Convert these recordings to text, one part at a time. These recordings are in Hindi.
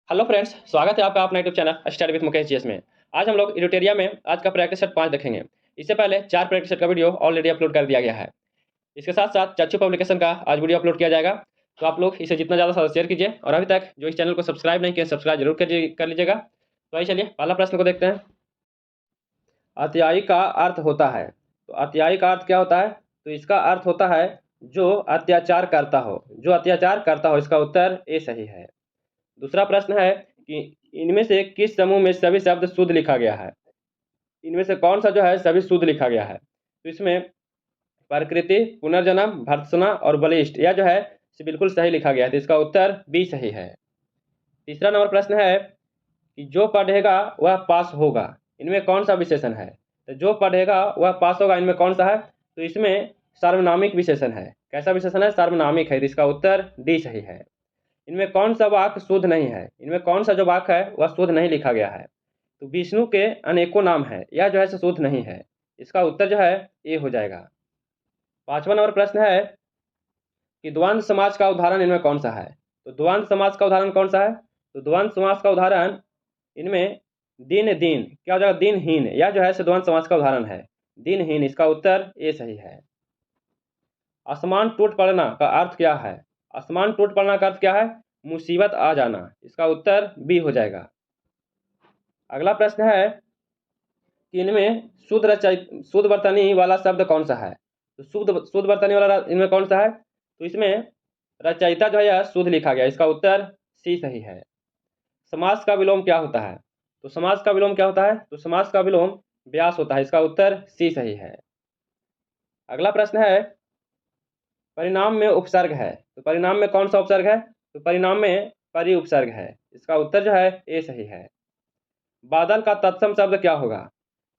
हेलो फ्रेंड्स, स्वागत है आपका अपना YouTube channel study with Mukesh GS में। आज हम लोग इरिटेरिया में आज का प्रैक्टिस सेट 5 देखेंगे। इससे पहले 4 प्रैक्टिस सेट का वीडियो ऑलरेडी अपलोड कर दिया गया है। इसके साथ साथ चच्चू पब्लिकेशन का आज वीडियो अपलोड किया जाएगा, तो आप लोग इसे जितना ज़्यादा शेयर कीजिए और अभी तक जो इस चैनल को सब्सक्राइब नहीं किया सब्सक्राइब जरूर कर लीजिएगा। तो आइए चलिए पहला प्रश्न को देखते हैं। अत्यायी का अर्थ होता है, तो अत्यायी का अर्थ क्या होता है? तो इसका अर्थ होता है जो अत्याचार करता हो, जो अत्याचार करता हो। इसका उत्तर ए सही है। दूसरा प्रश्न है कि इनमें से किस समूह में सभी शब्द शुद्ध लिखा गया है? इनमें से कौन सा जो है सभी शुद्ध लिखा गया है? तो इसमें प्रकृति, पुनर्जन्म, भर्त्सना और बलिष्ठ यह जो है बिल्कुल सही लिखा गया है, तो इसका उत्तर बी सही है। तीसरा नंबर प्रश्न है कि जो पढ़ेगा वह पास होगा, इनमें कौन सा विशेषण है? तो जो पढ़ेगा वह पास होगा, इनमें कौन सा है? तो इसमें सार्वनामिक विशेषण है। कैसा विशेषण है? सार्वनामिक है, तो इसका उत्तर डी सही है। इनमें कौन सा वाक्य शुद्ध नहीं है? इनमें कौन सा जो वाक्य है वह शुद्ध नहीं लिखा गया है? तो विष्णु के अनेकों नाम है, यह जो है शुद्ध नहीं है। इसका उत्तर जो है ए हो जाएगा। पांचवा नंबर प्रश्न है कि द्वंद्व समाज का उदाहरण इनमें कौन सा है? तो द्वंद्व समाज का उदाहरण कौन सा है? तो द्वंद्व समाज का उदाहरण इनमें दिन दिन क्या हो जाएगा? दिनहीन, यह जो है द्वंद्व समाज का उदाहरण है, दिनहीन। इसका उत्तर ए सही है। आसमान टूट पड़ना का अर्थ क्या है? आसमान टूट पड़ना का अर्थ क्या है? मुसीबत आ जाना। इसका उत्तर बी हो जाएगा। अगला प्रश्न है कि इनमें शुद्ध वर्तनी वाला शब्द कौन सा है? तो शुद्ध वर्तनी वाला इनमें कौन सा है? तो इसमें रचयिता जो है यह शुद्ध लिखा गया, इसका उत्तर सी सही है। समास का विलोम क्या होता है? तो समास का विलोम क्या होता है? तो समास का विलोम व्यास होता है, इसका उत्तर सी सही है। अगला प्रश्न है परिणाम में उपसर्ग है, तो परिणाम में कौन सा उपसर्ग है? तो परिणाम में परि उपसर्ग है, इसका उत्तर जो है ए सही है। बादल का तत्सम शब्द क्या होगा?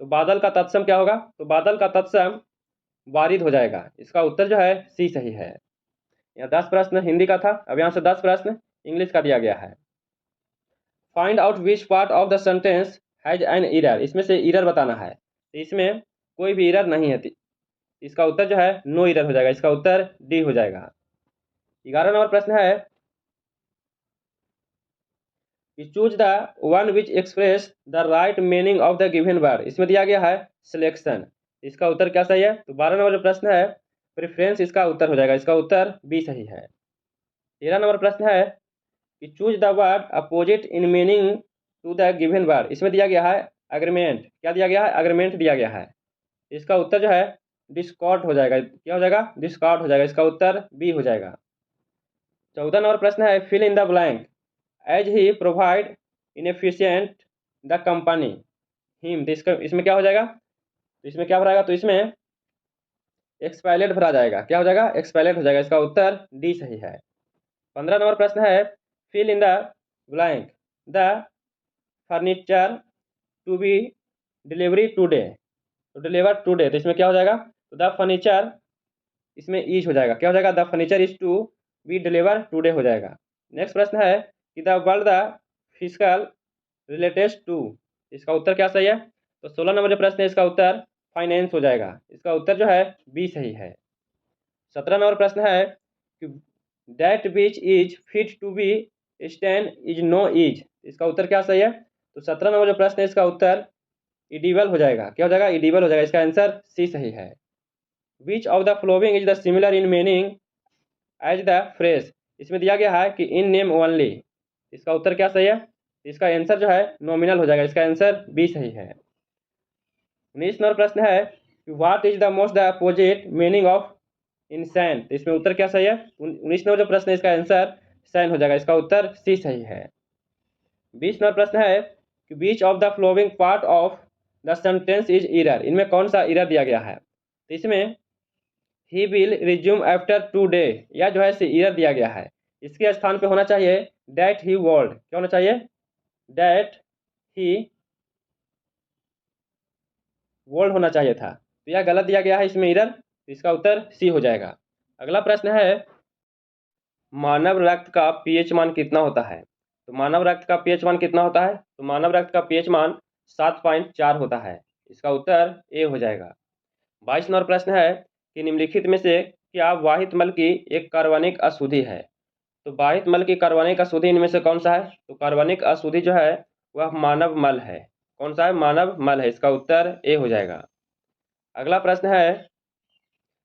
तो बादल का तत्सम क्या होगा? तो बादल का तत्सम वारिद हो जाएगा, इसका उत्तर जो है सी सही है। यहाँ 10 प्रश्न हिंदी का था, अब यहाँ से 10 प्रश्न इंग्लिश का दिया गया है। Find out which part of the sentence has an error, इसमें से एरर बताना है। तो इसमें कोई भी एरर नहीं है, इसका उत्तर जो है नो एरर हो जाएगा, इसका उत्तर डी हो जाएगा। 11 नंबर प्रश्न है कि choose the one which express the right meaning of the given word, इसमें दिया गया है सिलेक्शन, इसका उत्तर क्या सही है? तो 12 नंबर जो प्रश्न है प्रेफरेंस, इसका उत्तर हो जाएगा, इसका उत्तर बी सही है। 13 नंबर प्रश्न है कि choose the word opposite in meaning to the given word, इसमें दिया गया है एग्रीमेंट, क्या दिया गया है? एग्रीमेंट दिया गया है, इसका उत्तर जो है डिस्कॉर्ड हो जाएगा, क्या हो जाएगा? डिस्कॉर्ड हो जाएगा, इसका उत्तर बी हो जाएगा। 14 नंबर प्रश्न है fill in the blank as he provide inefficient the company him, तो इसमें क्या हो जाएगा? तो इसमें क्या भराएगा? तो इसमें एक्सपायलेट भरा जाएगा, क्या हो जाएगा? एक्सपायलेट हो जाएगा, इसका उत्तर डी सही है। 15 नंबर प्रश्न है fill in the blank the furniture to be delivery today, तो डिलीवर टूडे, तो इसमें क्या हो जाएगा? तो द फर्नीचर, इसमें ईज हो जाएगा, क्या हो जाएगा? The furniture is to be deliver today हो जाएगा। नेक्स्ट प्रश्न है कि the word the physical related to, इसका उत्तर क्या सही है? तो 16 नंबर जो प्रश्न है इसका उत्तर फाइनेंस हो जाएगा, इसका उत्तर जो है बी सही है। 17 नंबर प्रश्न है कि that which is fit to be stand is no is, इसका उत्तर क्या सही है? तो 17 नंबर जो प्रश्न है इसका उत्तर इडिबल हो जाएगा, क्या हो जाएगा? इडिबल हो जाएगा, इसका आंसर सी सही है। Which of the following is the similar in meaning as the phrase, इसमें दिया गया है कि इन नेम ओनली, इसका उत्तर क्या सही है? इसका आंसर जो है नॉमिनल हो जाएगा, इसका आंसर बी सही है। 19 नंबर प्रश्न है कि what is the most the opposite meaning of insane, इसमें उत्तर क्या सही है? 19 नंबर जो प्रश्न है इसका आंसर सैन हो जाएगा, इसका उत्तर सी सही है। 20 नंबर प्रश्न है कि which of the following part of the sentence is error, इनमें कौन सा एरर दिया गया है? तो इसमें he will resume after 2 day, यह जो है एरर दिया गया है, इसके स्थान पे होना चाहिए दैट ही वर्ल्ड, क्या होना चाहिए? दैट ही वर्ल्ड होना चाहिए था, तो यह गलत दिया गया है इसमें एरर, तो इसका उत्तर सी हो जाएगा। अगला प्रश्न है मानव रक्त का पीएच मान कितना होता है? तो मानव रक्त का पीएच मान कितना होता है? तो मानव रक्त का पीएच मान 7.4 होता है, इसका उत्तर ए हो जाएगा। 22 नंबर प्रश्न है कि निम्नलिखित में से क्या वाहित मल की एक कार्बनिक अशुद्धि है? तो बाहित मल की कार्बनिक अशुद्धि इनमें से कौन सा है? तो कार्बनिक अशुद्धि जो है वह मानव मल है। कौन सा है? मानव मल है। इसका उत्तर ए हो जाएगा। अगला प्रश्न है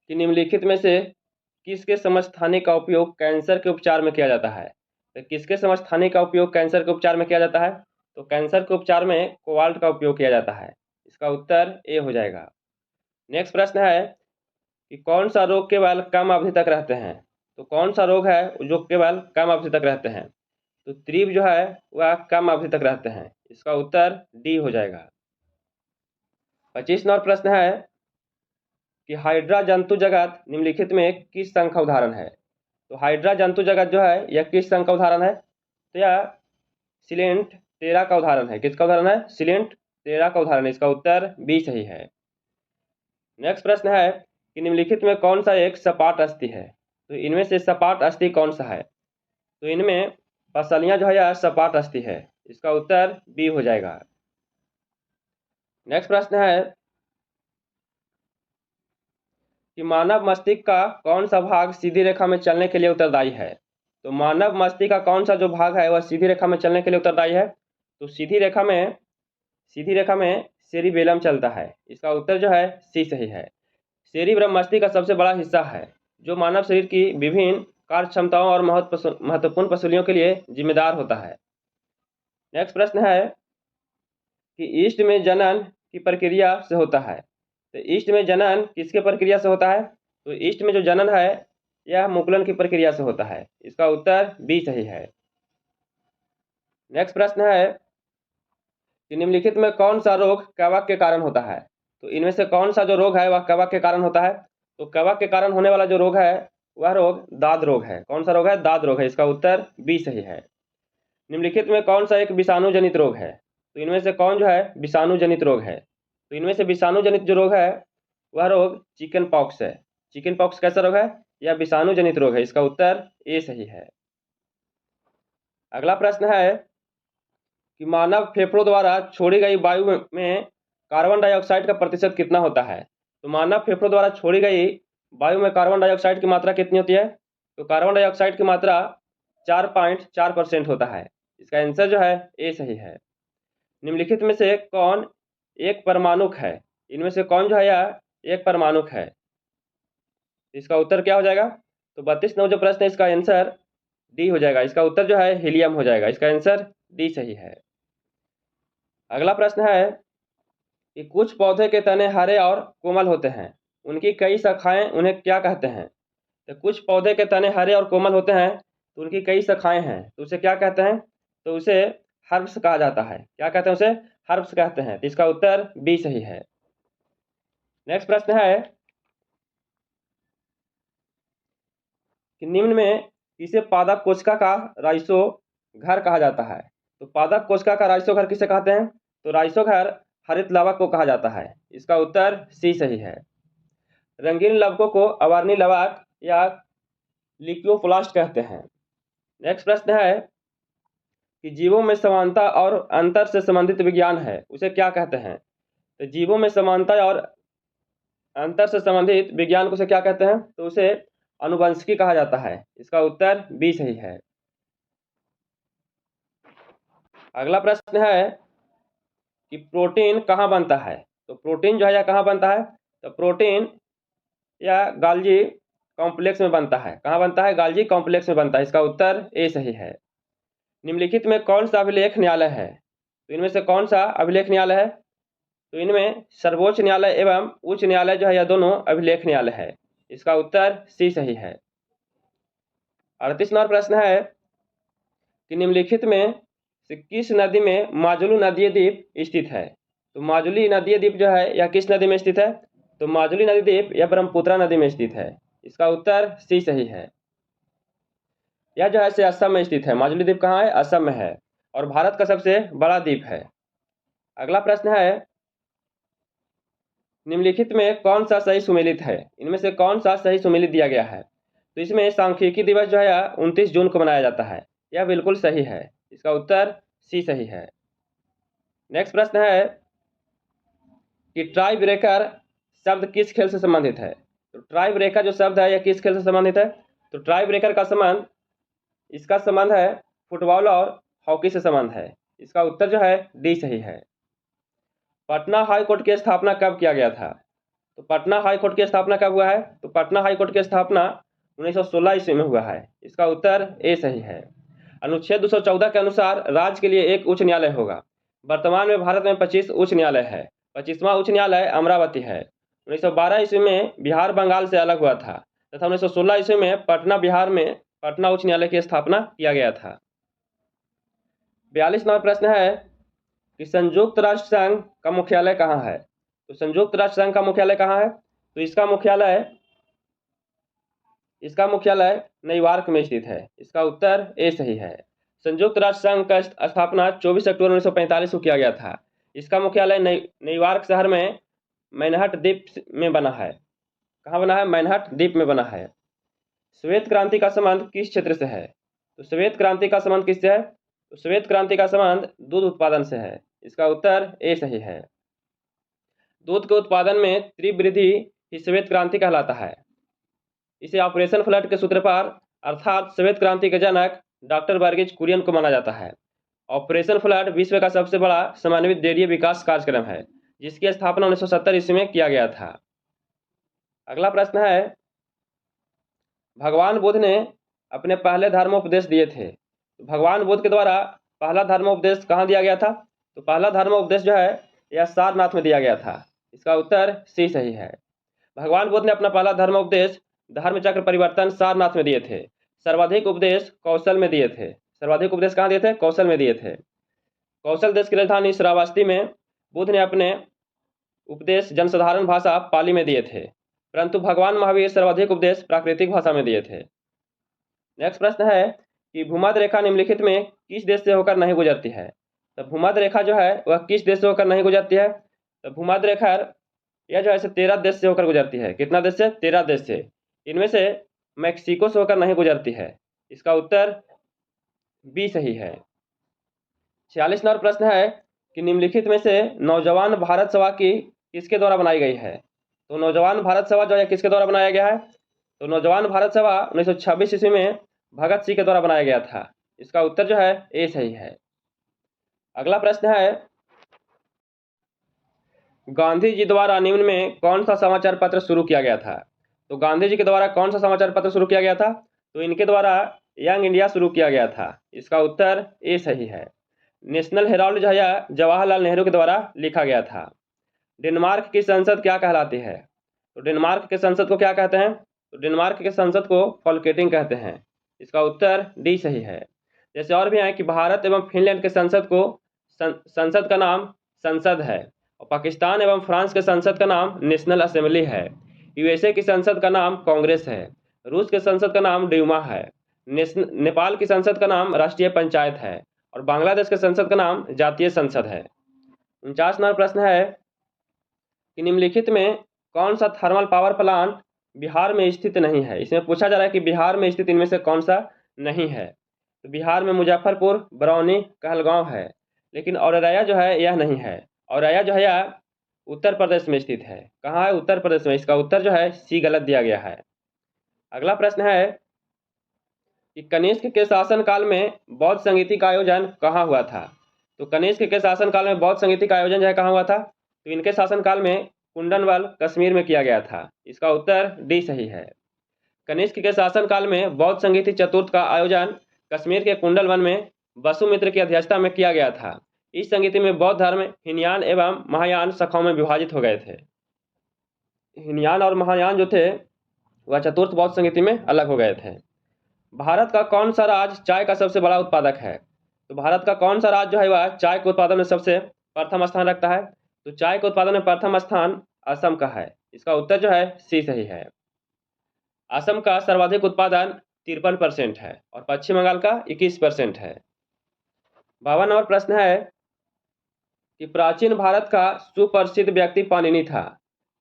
कि निम्नलिखित में से किसके समस्थानी का उपयोग कैंसर के उपचार में किया जाता है? तो किसके समस्थानी का उपयोग कैंसर के उपचार में किया जाता है? तो कैंसर के उपचार में कोबाल्ट का उपयोग किया जाता है। इसका उत्तर ए हो जाएगा। नेक्स्ट प्रश्न है कि कौन सा रोग केवल कम अवधि तक रहते हैं? तो कौन सा रोग है जो केवल कम अवधि तक रहते हैं? तो तीव्र जो है वह कम अवधि तक रहते हैं। इसका उत्तर डी हो जाएगा। 25 नंबर प्रश्न है कि हाइड्रा जंतु जगत निम्नलिखित में किस संघ का उदाहरण है? तो हाइड्रा जंतु जगत जो है यह किस संघ का उदाहरण है? तो यह सिलेंट टेरा का उदाहरण है। किसका उदाहरण है? सिलेंट टेरा का उदाहरण है। इसका उत्तर बी सही है। नेक्स्ट प्रश्न है कि निम्नलिखित में कौन सा एक सपाट अस्थि है? तो इनमें से सपाट अस्थि कौन सा है? तो इनमें पसलियां जो है यह सपाट अस्थि है। इसका उत्तर बी हो जाएगा। नेक्स्ट प्रश्न है कि मानव मस्तिष्क का कौन सा भाग सीधी रेखा में चलने के लिए उत्तरदायी है? तो मानव मस्तिष्क का कौन सा जो भाग है वह सीधी रेखा में चलने के लिए उत्तरदायी है? तो सीधी रेखा में सेरिबेलम चलता है। इसका उत्तर जो है सी सही है। सेरिब्रम मस्तिष्क का सबसे बड़ा हिस्सा है जो मानव शरीर की विभिन्न कार्य क्षमताओं और महत्वपूर्ण पसलियों के लिए जिम्मेदार होता है। नेक्स्ट प्रश्न है कि ईस्ट में जनन की प्रक्रिया से होता है। तो ईस्ट में जनन किसके प्रक्रिया से होता है? तो ईस्ट में जो जनन है यह मुकुलन की प्रक्रिया से होता है। इसका उत्तर बी सही है। नेक्स्ट प्रश्न है कि निम्नलिखित में कौन सा रोग कवक के कारण होता है? तो इनमें से कौन सा जो रोग है वह कवक के कारण होता है? तो कवक के कारण होने वाला जो रोग है वह रोग दाद रोग है। कौन सा रोग है? दाद रोग है। इसका उत्तर बी सही है। निम्नलिखित में कौन सा एक विषाणु जनित रोग है? तो इनमें से कौन जो है विषाणु जनित रोग है? तो इनमें से विषाणु जनित जो रोग है वह रोग चिकन पॉक्स है। चिकन पॉक्स कैसा रोग है? यह विषाणु जनित रोग है। इसका उत्तर ए सही है। अगला प्रश्न है कि मानव फेफड़ों द्वारा छोड़ी गई वायु में कार्बन डाइऑक्साइड का प्रतिशत कितना होता है? तो मानव फेफड़ों द्वारा छोड़ी गई वायु में कार्बन डाइऑक्साइड की मात्रा कितनी होती है? तो कार्बन डाइऑक्साइड की मात्रा 4.4% होता है। इसका आंसर जो है ए सही है। निम्नलिखित में से कौन एक परमाणुक है? इनमें से कौन जो है यह एक परमाणुक है? इसका उत्तर क्या हो जाएगा? तो 32 नंबर जो प्रश्न है इसका आंसर डी हो जाएगा। इसका उत्तर जो है हीलियम हो जाएगा। इसका आंसर डी सही है। अगला प्रश्न है कि कुछ पौधे के तने हरे और कोमल होते हैं, उनकी कई शाखाएं उन्हें क्या कहते हैं? तो कुछ पौधे के तने हरे और कोमल होते हैं तो उनकी कई शाखाएं हैं, तो उसे क्या कहते हैं? तो उसे हर्ब्स कहा जाता है। क्या कहते हैं? उसे हर्ब्स कहते हैं। तो इसका उत्तर बी सही है। नेक्स्ट प्रश्न है कि निम्न में किसे पादप कोशिका का राइसो घर कहा जाता है? तो पादप कोशिका का राइसो घर किसे कहते हैं? तो राइसो घर हरित लवक को कहा जाता है। इसका उत्तर सी सही है। रंगीन लवकों को अवर्णी लवक या लिक्योप्लास्ट कहते हैं। नेक्स्ट प्रश्न है कि जीवों में समानता और अंतर से संबंधित विज्ञान है, उसे क्या कहते हैं? तो जीवों में समानता और अंतर से संबंधित विज्ञान को उसे क्या कहते हैं? तो उसे आनुवंशिकी कहा जाता है। इसका उत्तर बी सही है। अगला प्रश्न है कि प्रोटीन कहाँ बनता है? तो प्रोटीन जो है यह कहाँ बनता है? तो प्रोटीन या गाल्जी कॉम्प्लेक्स में बनता है। कहाँ बनता है? गाल्जी कॉम्प्लेक्स में बनता है। इसका उत्तर ए सही है। निम्नलिखित में कौन सा अभिलेख न्यायालय है? तो इनमें से कौन सा अभिलेख न्यायालय है? तो इनमें सर्वोच्च न्यायालय एवं उच्च न्यायालय जो है यह दोनों अभिलेख न्यायालय है। इसका उत्तर सी सही है। 38 नंबर प्रश्न है कि निम्नलिखित में से किस नदी में माजुली नदीय द्वीप स्थित है? तो माजुली नदीय द्वीप जो है यह किस नदी में स्थित है? तो माजुली नदी द्वीप यह ब्रह्मपुत्रा नदी में स्थित है। इसका उत्तर सी सही है। यह जो है से असम में स्थित है। माजुली द्वीप कहाँ है? असम में है और भारत का सबसे बड़ा द्वीप है। अगला प्रश्न है निम्नलिखित में कौन सा सही सुमेलित है? इनमें से कौन सा सही सुमेलित दिया गया है? तो इसमें सांख्यिकी दिवस जो है 29 जून को मनाया जाता है। यह बिल्कुल सही है। इसका उत्तर सी सही है। नेक्स्ट प्रश्न है कि ट्राई ब्रेकर शब्द किस खेल से संबंधित है? तो ट्राई ब्रेकर जो शब्द है यह किस खेल से संबंधित है? तो ट्राई ब्रेकर का संबंध इसका संबंध है फुटबॉल और हॉकी से संबंध है। इसका उत्तर जो है डी सही है। पटना हाई कोर्ट की स्थापना कब किया गया था? तो पटना हाई कोर्ट की स्थापना कब हुआ है? तो पटना हाई कोर्ट की स्थापना 1916 ईस्वी में हुआ है। इसका उत्तर ए सही है। अनुच्छेद 214 के अनुसार राज्य के लिए एक उच्च न्यायालय होगा। वर्तमान में भारत में 25 उच्च न्यायालय है। 25वां उच्च न्यायालय अमरावती है। 1912 ईस्वी में बिहार बंगाल से अलग हुआ था तथा 1916 ईस्वी में पटना बिहार में पटना उच्च न्यायालय की स्थापना किया गया था। 42 नंबर प्रश्न है कि संयुक्त राष्ट्र संघ का मुख्यालय कहाँ है? तो संयुक्त राष्ट्र संघ का मुख्यालय कहाँ है? तो इसका मुख्यालय न्यूयॉर्क में स्थित है। इसका उत्तर ए सही है। संयुक्त राष्ट्र संघ का स्थापना 24 अक्टूबर 1945 को किया गया था। इसका मुख्यालय न्यूयॉर्क शहर में मैनहट्टन द्वीप में बना है। कहाँ बना है? मैनहट्टन द्वीप में बना है। श्वेत क्रांति का संबंध किस क्षेत्र से है? तो श्वेत क्रांति का संबंध किससे है? तो श्वेत क्रांति का संबंध दूध उत्पादन से है। इसका उत्तर ए सही है। दूध के उत्पादन में तीव्र वृद्धि ही श्वेत क्रांति कहलाता है। इसे ऑपरेशन फ्लड के सूत्रपात अर्थात श्वेत क्रांति के जनक डॉक्टर वर्गीज कुरियन को माना जाता है। ऑपरेशन फ्लड विश्व का सबसे बड़ा समन्वित डेयरी विकास कार्यक्रम है जिसकी स्थापना 1970 ईस्वी में किया गया था। अगला प्रश्न है, भगवान बुद्ध ने अपने पहले धर्मोपदेश दिए थे। भगवान बुद्ध के द्वारा पहला धर्मोपदेश कहाँ दिया गया था? तो पहला धर्मोपदेश जो है यह सारनाथ में दिया गया था। इसका उत्तर सी सही है। भगवान बुद्ध ने अपना पहला धर्मोपदेश धर्मचक्र परिवर्तन सारनाथ में दिए थे। सर्वाधिक उपदेश कौशल में दिए थे। सर्वाधिक उपदेश कहाँ दिए थे? कौशल में दिए थे। कौशल देश की राजधानी श्रावस्ती में बुद्ध ने अपने उपदेश जनसाधारण भाषा पाली में दिए थे, परंतु भगवान महावीर सर्वाधिक उपदेश प्राकृतिक भाषा में दिए थे। नेक्स्ट प्रश्न है कि भूमध्य रेखा निम्नलिखित में किस देश से होकर नहीं गुजरती है? तो भूमध्य रेखा जो है वह किस देश से होकर नहीं गुजरती है? तो भूमध्य रेखा यह जो है 13 देश से होकर गुजरती है। कितना देश से? 13 देश से। इनमें से मैक्सिको से होकर नहीं गुजरती है। इसका उत्तर बी सही है। 46 नंबर प्रश्न है कि निम्नलिखित में से नौजवान भारत सभा की किसके द्वारा बनाई गई है? तो नौजवान भारत सभा जो है किसके द्वारा बनाया गया है? तो नौजवान भारत सभा 1926 ईस्वी में भगत सिंह के द्वारा बनाया गया था। इसका उत्तर जो है ए सही है। अगला प्रश्न है, गांधी जी द्वारा निम्न में कौन सा समाचार पत्र शुरू किया गया था? तो गांधी जी के द्वारा कौन सा समाचार पत्र शुरू किया गया था? तो इनके द्वारा यंग इंडिया शुरू किया गया था। इसका उत्तर ए सही है। नेशनल हेराल्ड जो है जवाहरलाल नेहरू के द्वारा लिखा गया था। डेनमार्क की संसद क्या कहलाती है? तो डेनमार्क के संसद को क्या कहते हैं? तो डेनमार्क के संसद को फॉल्केटिंग कहते हैं। इसका उत्तर डी सही है। जैसे और भी है कि भारत एवं फिनलैंड के संसद को संसद का नाम संसद है और पाकिस्तान एवं फ्रांस के संसद का नाम नेशनल असेंबली है। यूएसए की संसद का नाम कांग्रेस है। रूस के संसद का नाम ड्यूमा है। नेपाल की संसद का नाम राष्ट्रीय पंचायत है और बांग्लादेश के संसद का नाम जातीय संसद है। 49 नंबर प्रश्न है कि निम्नलिखित में कौन सा थर्मल पावर प्लांट बिहार में स्थित नहीं है? इसमें पूछा जा रहा है कि बिहार में स्थित इनमें से कौन सा नहीं है। तो बिहार में मुजफ्फरपुर, बरौनी, कहलगांव है, लेकिन औरैया जो है यह नहीं है। औरैया जो है यह उत्तर प्रदेश में स्थित है। कहाँ है? उत्तर प्रदेश में। इसका उत्तर जो है सी गलत दिया गया है। अगला प्रश्न है कि कनिष्क के शासनकाल में बौद्ध संगीति का आयोजन कहाँ हुआ था? तो कनिष्क के शासनकाल में बौद्ध संगीति का आयोजन जो है कहाँ हुआ था? तो इनके शासनकाल में कुंडनवल कश्मीर में किया गया था। इसका उत्तर डी सही है। कनिष्क के शासनकाल में बौद्ध संगीति चतुर्थ का आयोजन कश्मीर के कुंडलवन में वसुमित्र की अध्यक्षता में किया गया था। इस संगीति में बौद्ध धर्म हीनयान एवं महायान शाखाओं में विभाजित हो गए थे। हीनयान और महायान जो थे वह चतुर्थ बौद्ध संगीति में अलग हो गए थे। भारत का कौन सा राज्य चाय का सबसे बड़ा उत्पादक है? तो भारत का कौन सा राज्य जो है वह चाय के उत्पादन में सबसे प्रथम स्थान रखता है? तो चाय के उत्पादन में प्रथम स्थान असम का है। इसका उत्तर जो है सी सही है। असम का सर्वाधिक उत्पादन 53% है और पश्चिम बंगाल का 21% है। 52 नंबर प्रश्न है कि प्राचीन भारत का सुप्रसिद्ध व्यक्ति पाणिनि था।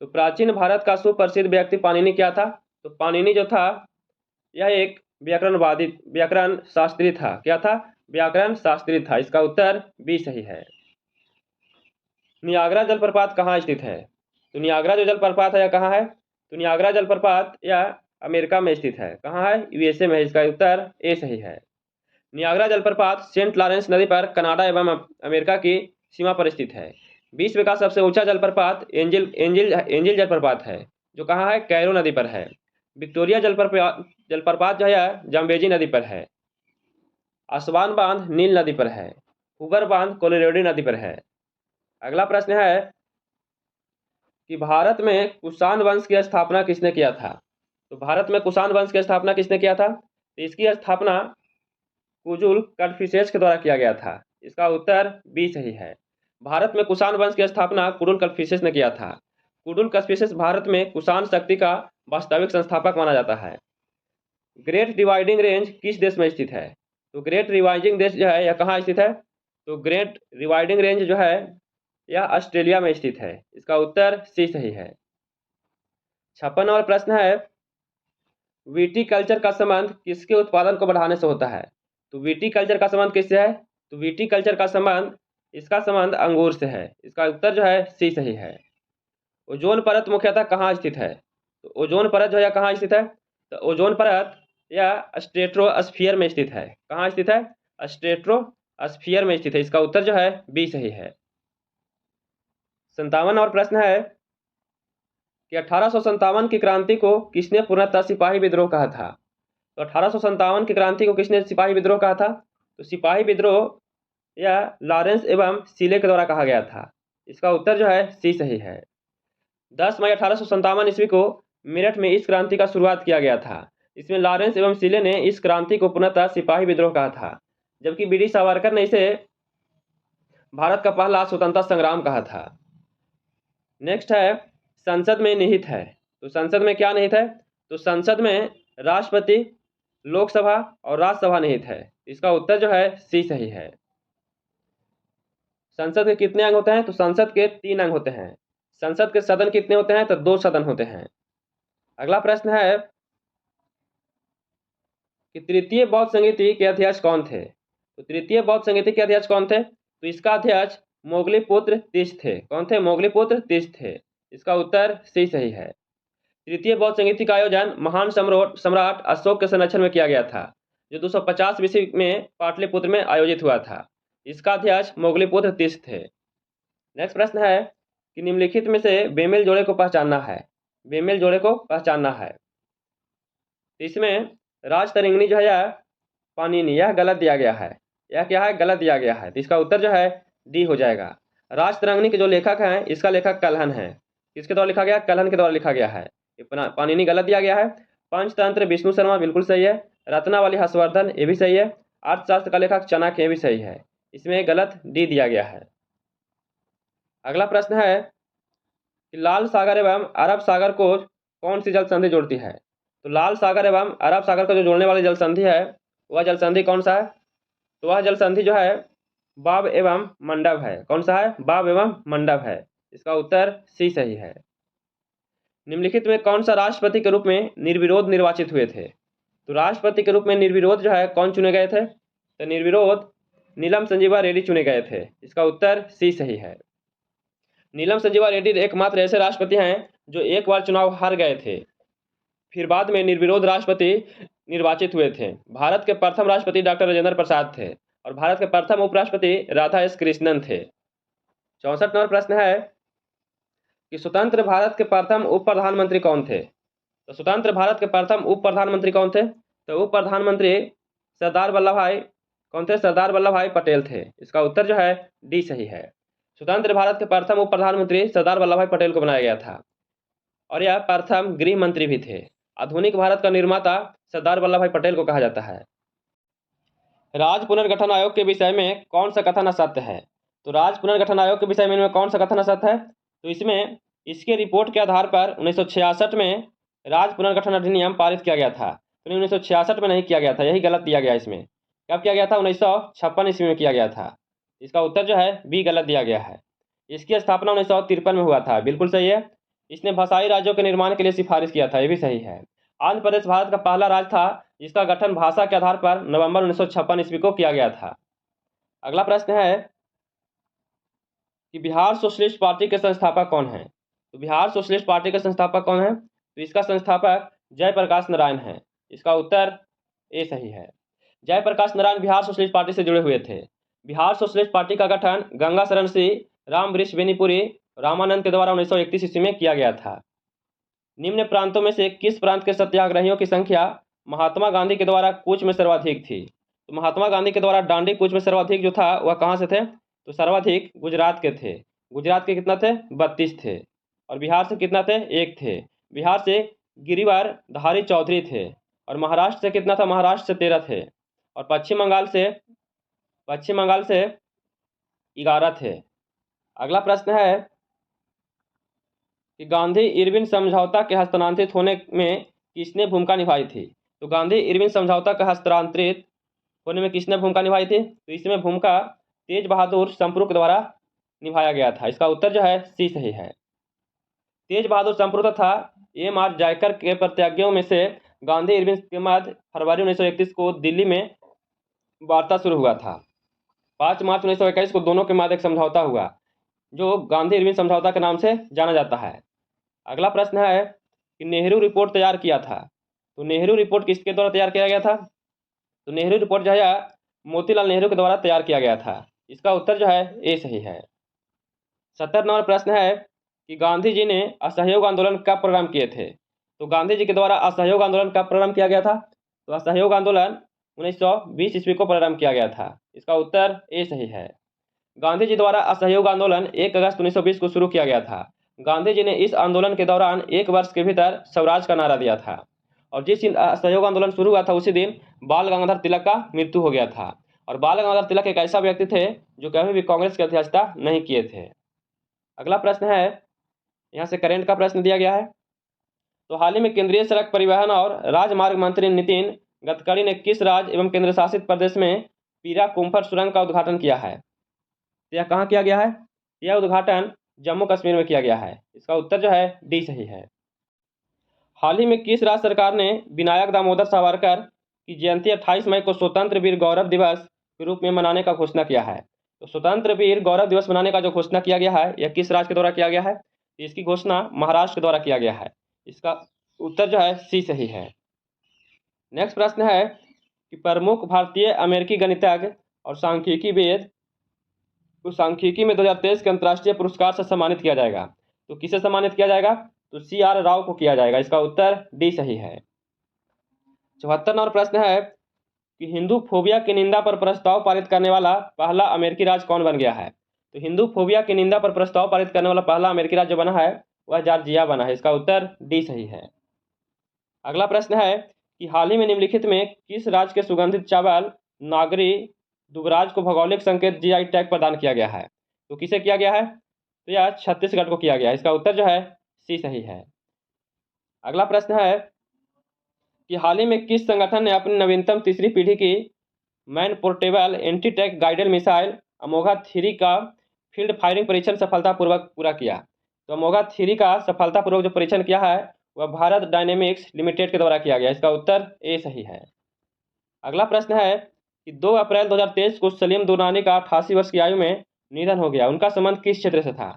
तो प्राचीन भारत का सुप्रसिद्ध व्यक्ति पाणिनि क्या था? तो पाणिनि जो था यह एक व्याकरण शास्त्री था। क्या था? व्याकरण शास्त्री था। इसका उत्तर बी सही है। नियाग्रा जलप्रपात कहाँ स्थित है? तो नियाग्रा जो जलप्रपात है यह कहाँ है? तो नियाग्रा जलप्रपात यह अमेरिका में स्थित है। कहाँ है? यूएसए में है। इसका उत्तर ए सही है। नियाग्रा जलप्रपात सेंट लॉरेंस नदी पर कनाडा एवं अमेरिका की सीमा पर स्थित है। विश्व का सबसे ऊंचा जलप्रपात एंजिल जलप्रपात है, जो कहाँ है, कैरो नदी पर है। विक्टोरिया जलप्रपात जो है जाम्बेजी नदी पर है। असवान बांध नील नदी पर है। हुगर बांध कोलोराडो नदी पर है। अगला प्रश्न है कि भारत में कुषाण वंश की स्थापना किसने किया था? तो भारत में कुषाण वंश की स्थापना किसने किया था? तो इसकी स्थापना कुजुल कन्फ्यूशियस के द्वारा किया गया था। इसका उत्तर बी सही है। भारत में कुषाण वंश की स्थापना कुडुल कन्फ्यूशियस ने किया था। कुडुल कन्फ्यूशियस भारत में कुषाण शक्ति का वास्तविक संस्थापक माना जाता है। ग्रेट डिवाइडिंग रेंज किस देश में स्थित है? तो ग्रेट डिवाइडिंग देश जो है यह कहाँ स्थित है? तो ग्रेट डिवाइडिंग रेंज जो है यह ऑस्ट्रेलिया में स्थित है। इसका उत्तर सी सही है। 56 और प्रश्न है, विटीकल्चर का संबंध किसके उत्पादन को बढ़ाने से होता है? तो विटीकल्चर का संबंध किससे है? तो विटीकल्चर का संबंध, इसका संबंध अंगूर से है। इसका उत्तर जो है सी सही है। ओजोन परत मुख्यतः कहाँ स्थित है? तो ओजोन परत जो है कहाँ स्थित है? तो ओजोन परत यह स्ट्रेटोस्फीयर में स्थित है। कहाँ स्थित है? स्ट्रेटोस्फीयर में स्थित है। इसका उत्तर जो है बी सही है। 57 और प्रश्न है कि 1857 की क्रांति को किसने पूर्णतः सिपाही विद्रोह कहा था? तो 1857 की क्रांति को किसने सिपाही विद्रोह कहा था? तो सिपाही विद्रोह यह लॉरेंस एवं सीले के द्वारा कहा गया था। इसका उत्तर जो है सी सही है। 10 मई 1857 ईस्वी को मेरठ में इस क्रांति का शुरुआत किया गया था। इसमें लॉरेंस एवं सीले ने इस क्रांति को पुनः सिपाही विद्रोह कहा था, जबकि बीडी सावरकर ने इसे भारत का पहला स्वतंत्रता संग्राम कहा था। नेक्स्ट है, संसद में निहित है। तो संसद में क्या निहित है? तो संसद में राष्ट्रपति, लोकसभा और राज्यसभा निहित है। इसका उत्तर जो है सी सही है। संसद के कितने अंग होते हैं? तो संसद के 3 अंग होते हैं। संसद के सदन कितने होते हैं? तो 2 सदन होते हैं। अगला प्रश्न है कि तृतीय बौद्ध संगीति के अध्यक्ष कौन थे? तो तृतीय बौद्ध संगीति के अध्यक्ष कौन थे? तो इसका अध्यक्ष मोगलीपुत्र तीस थे। कौन थे? मोगलीपुत्र तीस थे। इसका उत्तर सी सही है। तृतीय बौद्ध संगीति का आयोजन महान सम्राट अशोक के संरक्षण में किया गया था, जो 250 ईस्वी में पाटलिपुत्र में आयोजित हुआ था। इसका अध्यक्ष मोगलीपुत्र तीस थे। नेक्स्ट प्रश्न है कि निम्नलिखित में से बेमेल जोड़े को पहचानना है। बेमेल जोड़े को पहचानना है। इसमें राजतरंगिणी जो है यह पाणिनि, यह गलत दिया गया है। यह क्या है? गलत दिया गया है। तो इसका उत्तर जो है डी हो जाएगा। राजतरंगिणी के जो लेखक हैं, इसका लेखक कल्हण है। किसके द्वारा लिखा गया? कल्हण के द्वारा लिखा गया है। पाणिनि गलत दिया गया है। पंचतंत्र विष्णु शर्मा बिल्कुल सही है। रत्नावली हर्षवर्धन, ये भी सही है। अर्थशास्त्र का लेखक चाणक्य, ये भी सही है। इसमें गलत डी दिया गया है। अगला प्रश्न है कि लाल सागर एवं अरब सागर को कौन सी जल संधि जोड़ती है? तो लाल सागर एवं अरब सागर को जो जोड़ने वाली जल संधि है, वह जल संधि कौन सा है? तो वह जल संधि जो है बाब एवं मंडप है। कौन सा है? बाब एवं मंडप है। इसका उत्तर सी सही है। निम्नलिखित में कौन सा राष्ट्रपति के रूप में निर्विरोध निर्वाचित हुए थे? तो राष्ट्रपति के रूप में निर्विरोध जो है कौन चुने गए थे? तो निर्विरोध नीलम संजीवा रेड्डी चुने गए थे। इसका उत्तर सी सही है। नीलम संजीवा रेड्डी एकमात्र ऐसे राष्ट्रपति हैं जो एक बार चुनाव हार गए थे, फिर बाद में निर्विरोध राष्ट्रपति निर्वाचित हुए थे। भारत के प्रथम राष्ट्रपति डॉक्टर राजेंद्र प्रसाद थे और भारत के प्रथम उपराष्ट्रपति राधा एस कृष्णन थे। 64 नंबर प्रश्न है कि स्वतंत्र भारत के प्रथम उप प्रधानमंत्री कौन थे? तो स्वतंत्र भारत के प्रथम उप प्रधानमंत्री कौन थे? तो उप प्रधानमंत्री सरदार वल्लभ भाई कौन थे? सरदार वल्लभ भाई पटेल थे। इसका उत्तर जो है डी सही है। स्वतंत्र भारत के प्रथम उप प्रधानमंत्री सरदार वल्लभ भाई पटेल को बनाया गया था और यह प्रथम गृह मंत्री भी थे। आधुनिक भारत का निर्माता सरदार वल्लभ भाई पटेल को कहा जाता है। राज्य पुनर्गठन आयोग के विषय में कौन सा कथन असत्य है? तो राज्य पुनर्गठन आयोग के विषय में कौन सा कथन असत्य है? तो इसमें इसके रिपोर्ट के आधार पर 1966 में राज्य पुनर्गठन अधिनियम पारित किया गया था, तो 1966 में नहीं किया गया था, यही गलत दिया गया। इसमें कब किया गया था? 1956 ईस्वी में किया गया था। इसका उत्तर जो है बी गलत दिया गया है। इसकी स्थापना 1953 में हुआ था, बिल्कुल सही है। इसने भाषाई राज्यों के निर्माण के लिए सिफारिश किया था, यह भी सही है। आंध्र प्रदेश भारत का पहला राज्य था जिसका गठन भाषा के आधार पर नवंबर 1956 ईस्वी को किया गया था। अगला प्रश्न है कि बिहार सोशलिस्ट पार्टी के संस्थापक कौन है? तो बिहार सोशलिस्ट पार्टी के संस्थापक कौन है? तो इसका संस्थापक जयप्रकाश नारायण है। इसका उत्तर ए सही है। जयप्रकाश नारायण बिहार सोशलिस्ट पार्टी से जुड़े हुए थे। बिहार सोशलिस्ट पार्टी का गठन गंगा शरण सिंह, राम वृक्ष बेनीपुरी, रामानंद के द्वारा 1931 ईस्वी में किया गया था। निम्न प्रांतों में से किस प्रांत के सत्याग्रहियों की संख्या महात्मा गांधी के द्वारा कूच में सर्वाधिक थी? तो महात्मा गांधी के द्वारा दांडी कूच में सर्वाधिक जो था वह कहाँ से थे? तो सर्वाधिक गुजरात के थे। गुजरात के कितना थे? 32 थे। और बिहार से कितना थे? 1 थे। बिहार से गिरिवर धारी चौधरी थे। और महाराष्ट्र से कितना था? महाराष्ट्र से 13 थे। और पश्चिम बंगाल से 11 थे। अगला प्रश्न है कि गांधी इरविन समझौता के हस्तांतरित होने में किसने भूमिका निभाई थी? तो गांधी इरविन समझौता का हस्तांतरित होने में किसने भूमिका निभाई थी? तो इसमें भूमिका तेज बहादुर संप्रू के द्वारा निभाया गया था। इसका उत्तर जो है सी सही है। तेज बहादुर संप्रू तथा एम.आर. जयकर के प्रतिज्ञाओं में से गांधी इरविन के मध्य फरवरी 1931 को दिल्ली में वार्ता शुरू हुआ था। 5 मार्च 1921 को दोनों के मध्य एक समझौता हुआ जो गांधी इरविन समझौता के नाम से जाना जाता है। अगला प्रश्न है कि नेहरू रिपोर्ट तैयार किया था। तो नेहरू रिपोर्ट किसके द्वारा तैयार किया गया था? तो नेहरू रिपोर्ट जो है मोतीलाल नेहरू के द्वारा तैयार किया गया था। इसका उत्तर जो है ए सही है। 70 नंबर प्रश्न है कि गांधी जी ने असहयोग आंदोलन कब प्रारंभ किए थे? तो गांधी जी के द्वारा असहयोग आंदोलन कब प्रारंभ किया गया था? तो असहयोग आंदोलन 1920 ईस्वी को प्रारंभ किया गया था। इसका उत्तर ए सही है। गांधी जी द्वारा असहयोग आंदोलन 1 अगस्त 1920 को शुरू किया गया था। गांधी जी ने इस आंदोलन के दौरान 1 वर्ष के भीतर स्वराज का नारा दिया था। और जिस दिन असहयोग आंदोलन शुरू हुआ था उसी दिन बाल गंगाधर तिलक का मृत्यु हो गया था। और बाल गंगाधर तिलक एक ऐसा व्यक्ति थे जो कभी भी कांग्रेस की अध्यक्षता नहीं किए थे। अगला प्रश्न है, यहाँ से करेंट का प्रश्न दिया गया है। तो हाल ही में केंद्रीय सड़क परिवहन और राजमार्ग मंत्री नितिन गडकरी ने किस राज्य एवं केंद्र शासित प्रदेश में पीरा कुम्फर सुरंग का उद्घाटन किया है? यह कहाँ किया गया है? यह उद्घाटन जम्मू कश्मीर में किया गया है। इसका उत्तर जो है डी सही है। हाल ही में किस राज्य सरकार ने विनायक दामोदर सावरकर की जयंती 28 मई को स्वतंत्र वीर गौरव दिवस के रूप में मनाने का घोषणा किया है? तो स्वतंत्र वीर गौरव दिवस मनाने का जो घोषणा किया गया है यह किस राज्य के द्वारा किया गया है? इसकी घोषणा महाराष्ट्र के द्वारा किया गया है। इसका उत्तर जो है सी सही है। नेक्स्ट प्रश्न है कि प्रमुख भारतीय अमेरिकी गणितज्ञ और सांख्यिकीविद को सांख्यिकी में 2023 के अंतर्राष्ट्रीय पुरस्कार से सम्मानित किया जाएगा। तो किसे सम्मानित किया जाएगा? तो CR राव को किया जाएगा। इसका उत्तर डी सही है। 74 नंबर प्रश्न है कि हिंदू फोबिया की निंदा पर प्रस्ताव पारित करने वाला पहला अमेरिकी राज्य कौन बन गया है? तो हिंदू फोबिया की निंदा पर प्रस्ताव पारित करने वाला पहला अमेरिकी राज्य जो बना है वह जॉर्जिया बना है। इसका उत्तर डी सही है। अगला प्रश्न है कि हाल ही में निम्नलिखित में किस राज्य के सुगंधित चावल नागरी दुबराज को भौगोलिक संकेत GI टैग प्रदान किया गया है? तो किसे किया गया है? तो यह छत्तीसगढ़ को किया गया। इसका उत्तर जो है सी सही है। अगला प्रश्न है कि हाल ही में किस संगठन ने अपनी नवीनतम तीसरी पीढ़ी की man portable anti tank guided missile Amogha 3 का फील्ड फायरिंग परीक्षण सफलतापूर्वक पूरा किया? तो अमोघा 3 का सफलतापूर्वक जो परीक्षण किया है वह भारत डायनेमिक्स लिमिटेड के द्वारा किया गया। इसका उत्तर ए सही है। अगला प्रश्न है कि 2 अप्रैल 2023 को सलीम दुरानी का 88 वर्ष की आयु में निधन हो गया। उनका संबंध किस क्षेत्र से था?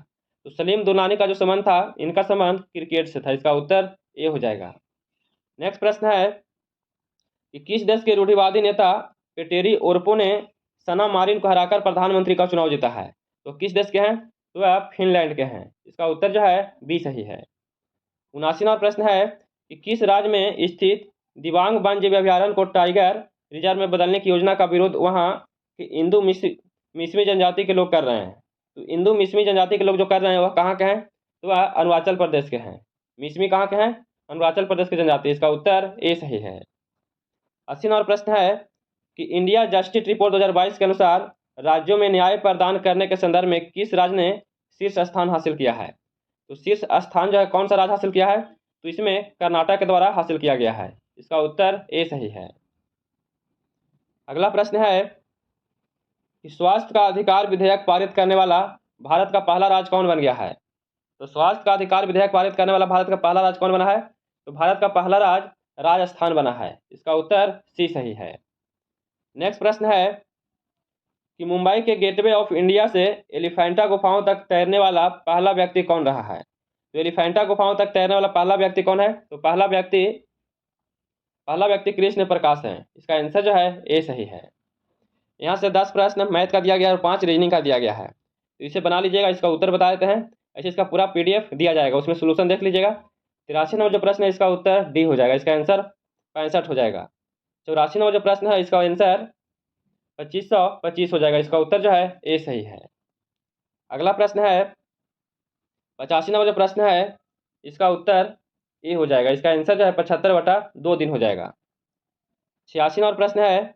तो सलीम दुरानी का जो संबंध था इनका संबंध क्रिकेट से था। इसका उत्तर ए हो जाएगा। नेक्स्ट प्रश्न है कि किस देश के रूढ़िवादी नेता पेटेरी ओरपो ने सना मारिन को हराकर प्रधानमंत्री का चुनाव जीता है? तो किस देश के हैं? तो वह फिनलैंड के हैं। इसका उत्तर जो है बी सही है। 79वां प्रश्न है कि किस राज्य में स्थित दिबांग वन्यजीव अभयारण्य को टाइगर रिजर्व में बदलने की योजना का विरोध वहां के इंदू मिसमी जनजाति के लोग कर रहे हैं? तो इंदू मिसमी जनजाति के लोग जो कर रहे हैं वह कहाँ के हैं? तो वह अरुणाचल प्रदेश के हैं। मिसमी कहाँ के हैं? अरुणाचल प्रदेश की जनजाति। इसका उत्तर ए सही है। 80 नंबर प्रश्न है कि इंडिया जस्टिस रिपोर्ट 2022 के अनुसार राज्यों में न्याय प्रदान करने के संदर्भ में किस राज्य ने शीर्ष स्थान हासिल किया है? तो शीर्ष स्थान जो है कौन सा राज्य हासिल किया है? तो इसमें कर्नाटक के द्वारा हासिल किया गया है। इसका उत्तर ए सही है। अगला प्रश्न है कि स्वास्थ्य का अधिकार विधेयक पारित करने वाला भारत का पहला राज्य कौन बन गया है? तो स्वास्थ्य का अधिकार विधेयक पारित करने वाला भारत का पहला राज्य कौन बना है? तो भारत का पहला राज्य राजस्थान बना है। इसका उत्तर सी सही है। नेक्स्ट प्रश्न है कि मुंबई के गेटवे ऑफ इंडिया से एलिफेंटा गुफाओं तक तैरने वाला पहला व्यक्ति कौन रहा है? तो एलिफेंटा गुफाओं तक तैरने वाला पहला व्यक्ति कौन है? तो पहला व्यक्ति पहला व्यक्ति कृष्ण प्रकाश है। इसका आंसर जो है ए सही है। यहाँ से 10 प्रश्न मैथ का दिया गया है और 5 रीजनिंग का दिया गया है, तो इसे बना लीजिएगा। इसका उत्तर बता देते हैं। ऐसे इसका पूरा PDF दिया जाएगा, उसमें सोल्यूशन देख लीजिएगा। 83 नंबर जो प्रश्न है इसका उत्तर डी हो जाएगा, इसका आंसर 65 हो जाएगा। 84 नंबर जो प्रश्न है इसका आंसर 2525 हो जाएगा, इसका उत्तर जो है ए सही है। अगला प्रश्न है 85 नंबर जो प्रश्न है इसका उत्तर ए हो जाएगा, इसका आंसर जो है 75/2 दिन हो जाएगा। 86 नंबर प्रश्न है,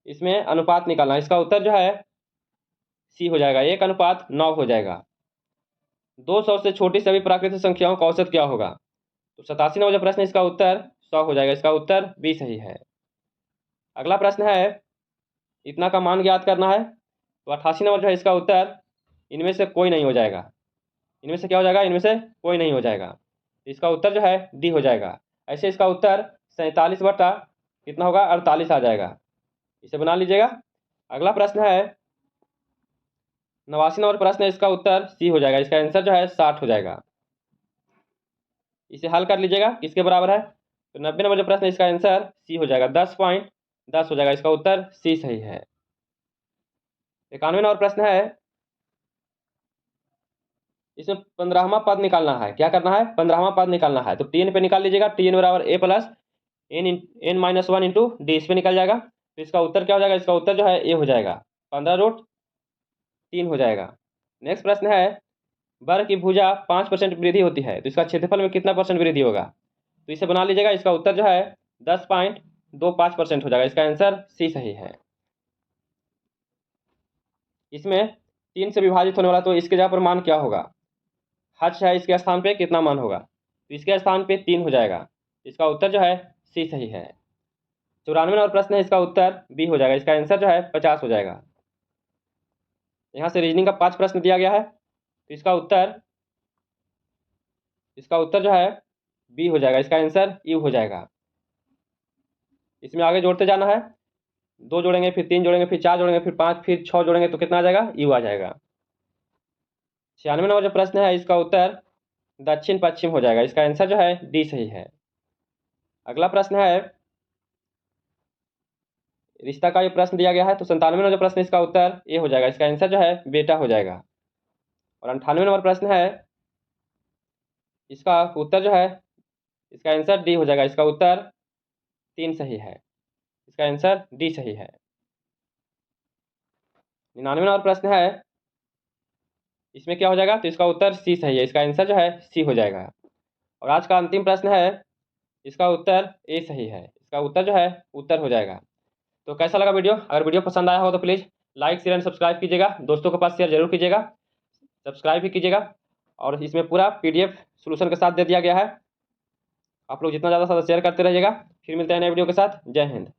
इसमें अनुपात निकालना, इसका उत्तर जो है सी हो जाएगा, 1:9 हो जाएगा। 200 से छोटी सभी प्राकृतिक संख्याओं का औसत क्या होगा? तो 87 नंबर जो प्रश्न है इसका उत्तर 100 हो जाएगा, इसका उत्तर बी सही है। अगला प्रश्न है इतना का मान ज्ञात करना है, तो 88 नंबर जो है इसका उत्तर इनमें से कोई नहीं हो जाएगा। इनमें से क्या हो जाएगा? इनमें से कोई नहीं हो जाएगा, इसका उत्तर जो है डी हो जाएगा। ऐसे इसका उत्तर 47 बटा कितना होगा? 48 आ जाएगा, इसे बना लीजिएगा। अगला प्रश्न है 89 नंबर प्रश्न है, इसका उत्तर सी हो जाएगा, इसका आंसर जो है 60 हो जाएगा। इसे हल कर लीजिएगा, किसके बराबर है? तो 90 नंबर जो प्रश्न है इसका आंसर सी हो जाएगा, 10.10 हो जाएगा, इसका उत्तर सी सही है। 91 नंबर प्रश्न है, इसमें 15वां पद निकालना है। क्या करना है? 15वां पद निकालना है, तो TN पे निकाल लीजिएगा। TN बराबर A plus n-1 into D, इस पे निकल जाएगा। तो इसका उत्तर क्या हो जाएगा? इसका उत्तर जो है ए हो जाएगा, 15√3 हो जाएगा। नेक्स्ट प्रश्न है वर्ग की भुजा 5% वृद्धि होती है, तो इसका क्षेत्रफल में कितना % वृद्धि होगा? तो इसे बना लीजिएगा। इसका उत्तर जो है 10.25% हो जाएगा, इसका आंसर सी सही है। इसमें 3 से विभाजित होने वाला, तो इसके जगह पर मान क्या होगा? हर्ष है, इसके स्थान पे कितना मान होगा? तो इसके स्थान पे 3 हो जाएगा, इसका उत्तर जो है सी सही है। 94 नंबर प्रश्न है, इसका उत्तर बी हो जाएगा, इसका आंसर जो है 50 हो जाएगा। यहाँ से रीजनिंग का 5 प्रश्न दिया गया है, तो इसका उत्तर जो है बी हो जाएगा, इसका आंसर यू हो जाएगा। इसमें आगे जोड़ते जाना है, 2 जोड़ेंगे, फिर 3 जोड़ेंगे, फिर 4 जोड़ेंगे, फिर 5, फिर 6 जोड़ेंगे, तो कितना आ जाएगा? यू आ जाएगा। 96 नंबर जो प्रश्न है इसका उत्तर दक्षिण पश्चिम हो जाएगा, इसका आंसर जो है डी सही है। अगला प्रश्न है रिश्ता का ये प्रश्न दिया गया है, तो 97 नंबर जो प्रश्न इसका उत्तर ए हो जाएगा, इसका आंसर जो है बेटा हो जाएगा। और 98 नंबर प्रश्न है, इसका उत्तर जो है इसका आंसर डी हो जाएगा, इसका उत्तर 3 सही है, इसका आंसर डी सही है। 99 नंबर प्रश्न है, इसमें क्या हो जाएगा? तो इसका उत्तर सी सही है, इसका आंसर जो है सी हो जाएगा। और आज का अंतिम प्रश्न है, इसका उत्तर ए सही है, इसका उत्तर जो है उत्तर हो जाएगा। तो कैसा लगा वीडियो? अगर वीडियो पसंद आया हो तो please like share and subscribe कीजिएगा, दोस्तों के पास शेयर जरूर कीजिएगा, सब्सक्राइब भी कीजिएगा। और इसमें पूरा PDF सोल्यूशन के साथ दे दिया गया है, आप लोग जितना ज़्यादा शेयर करते रहिएगा। फिर मिलते हैं नए वीडियो के साथ। जय हिंद।